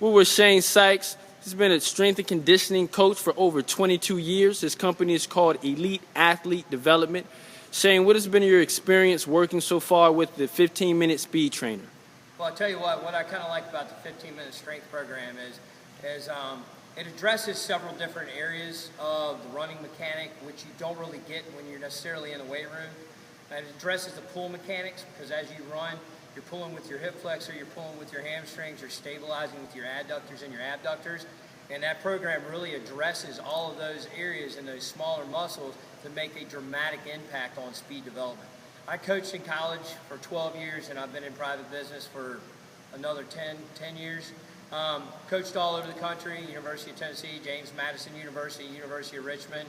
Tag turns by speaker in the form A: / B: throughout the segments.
A: We're with Shane Sykes. He's been a strength and conditioning coach for over 22 years. His company is called Elite Athlete Development. Shane, what has been your experience working so far with the 15-minute speed trainer?
B: Well, I'll tell you what I kind of like about the 15-minute strength program is it addresses several different areas of the running mechanic, which you don't really get when you're necessarily in the weight room. And it addresses the pull mechanics, because as you run, you're pulling with your hip flexor, you're pulling with your hamstrings, you're stabilizing with your adductors and your abductors. And that program really addresses all of those areas and those smaller muscles to make a dramatic impact on speed development. I coached in college for 12 years, and I've been in private business for another 10 years. Coached all over the country, University of Tennessee, James Madison University, University of Richmond.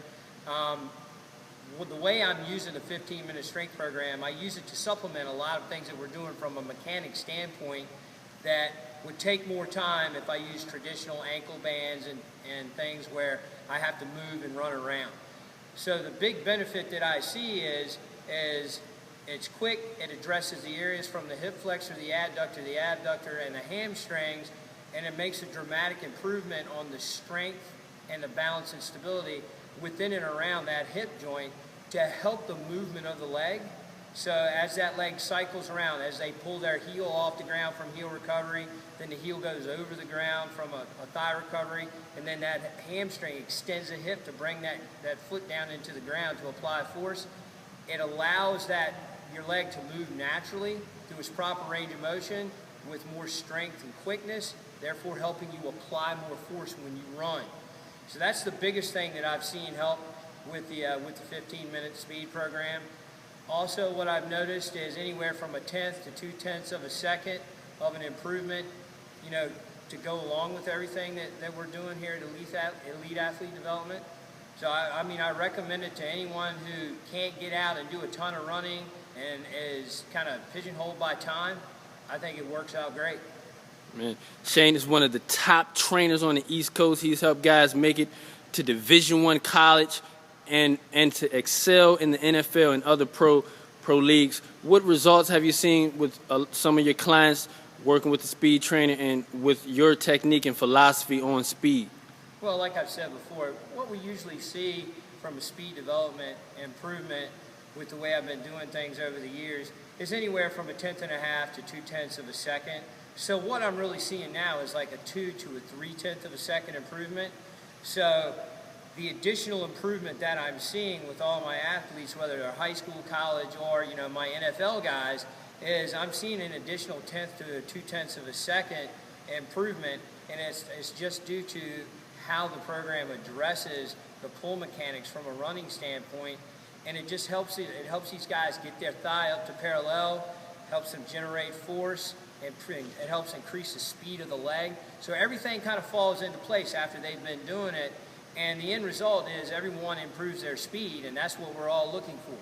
B: The way I'm using the 15-minute strength program, I use it to supplement a lot of things that we're doing from a mechanic standpoint that would take more time if I use traditional ankle bands and things where I have to move and run around. So the big benefit that I see is it's quick, it addresses the areas from the hip flexor, the abductor, and the hamstrings, and it makes a dramatic improvement on the strength and the balance and stability within and around that hip joint to help the movement of the leg. So as that leg cycles around, as they pull their heel off the ground from heel recovery, then the heel goes over the ground from a thigh recovery, and then that hamstring extends the hip to bring that foot down into the ground to apply force. It allows your leg to move naturally through its proper range of motion with more strength and quickness, therefore helping you apply more force when you run. So that's the biggest thing that I've seen help with the 15-minute speed program. Also, what I've noticed is anywhere from 1/10 to 2/10 of a second of an improvement, to go along with everything that we're doing here at Elite Athlete Development. So I recommend it to anyone who can't get out and do a ton of running and is kind of pigeonholed by time. I think it works out great.
A: Man, Shane is one of the top trainers on the East Coast. He's helped guys make it to Division I college and to excel in the NFL and other pro leagues. What results have you seen with some of your clients working with the speed trainer and with your technique and philosophy on speed?
B: Well, like I've said before, what we usually see from a speed development improvement with the way I've been doing things over the years is anywhere from 1/10 to 2/10 of a second. So what I'm really seeing now is like a 2 to 3/10 of a second improvement. So the additional improvement that I'm seeing with all my athletes, whether they're high school, college, or my NFL guys, is I'm seeing an additional 1/10 to 2/10 of a second improvement, and it's just due to how the program addresses the pull mechanics from a running standpoint, and it just helps these guys get their thigh up to parallel, helps them generate force, and it helps increase the speed of the leg. So everything kind of falls into place after they've been doing it, and the end result is everyone improves their speed, and that's what we're all looking for.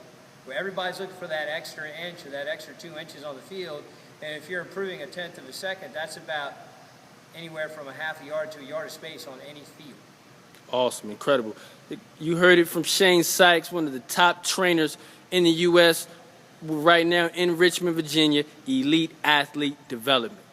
B: Where everybody's looking for that extra inch or that extra 2 inches on the field, and if you're improving 1/10 of a second, that's about anywhere from a half a yard to a yard of space on any field.
A: Awesome, incredible. You heard it from Shane Sykes, one of the top trainers in the U.S. right now in Richmond, Virginia, Elite Athlete Development.